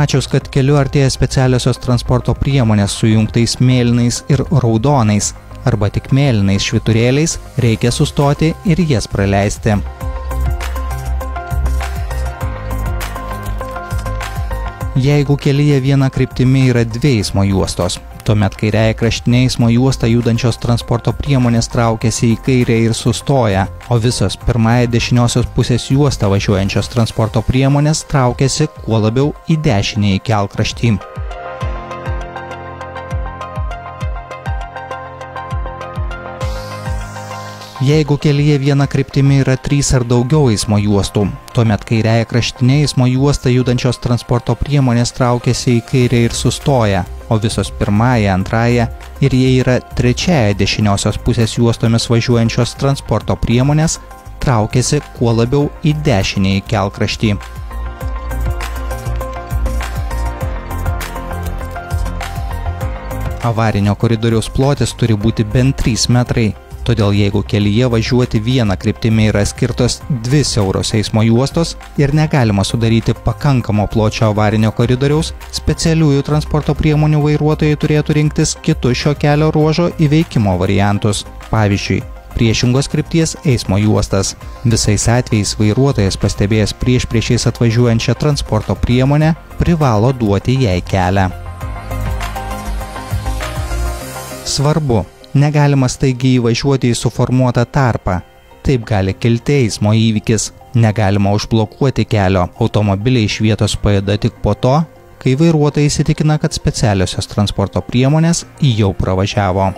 Pamačius, kad keliu artėja specialiosios transporto priemonės su jungtais mėlynais ir raudonais arba tik mėlynais švyturėliais, reikia sustoti ir jas praleisti. Jeigu kelyje viena kryptimi yra dvi eismo juostos, tuomet kairiąja kraštinė eismo juosta judančios transporto priemonės traukiasi į kairę ir sustoja, o visos pirmąją dešiniosios pusės juostą važiuojančios transporto priemonės traukiasi kuo labiau į dešinįjį kelkraštį. Jeigu kelyje viena kryptimi yra 3 ar daugiau eismo juostų, tuomet kairiąja kraštinė eismo juosta judančios transporto priemonės traukiasi į kairę ir sustoja, o visos pirmąją, antrąją ir jei yra trečiąja dešiniosios pusės juostomis važiuojančios transporto priemonės traukiasi kuo labiau į dešinįjį kelkraštį. Avarinio koridoriaus plotis turi būti bent 3 metrai. Todėl jeigu kelyje važiuoti viena kryptimi yra skirtos 2 siauros eismo juostos ir negalima sudaryti pakankamo pločio avarinio koridoriaus, specialiųjų transporto priemonių vairuotojai turėtų rinktis kitus šio kelio ruožo įveikimo variantus. Pavyzdžiui, priešingos krypties eismo juostas. Visais atvejais vairuotojas pastebėjęs priešais atvažiuojančią transporto priemonę privalo duoti jai kelią. Svarbu. Negalima staigiai įvažiuoti į suformuotą tarpą. Taip gali kilti eismo įvykis. Negalima užblokuoti kelio. Automobiliai iš vietos pajuda tik po to, kai vairuotojai įsitikina, kad specialiosios transporto priemonės jau pravažiavo.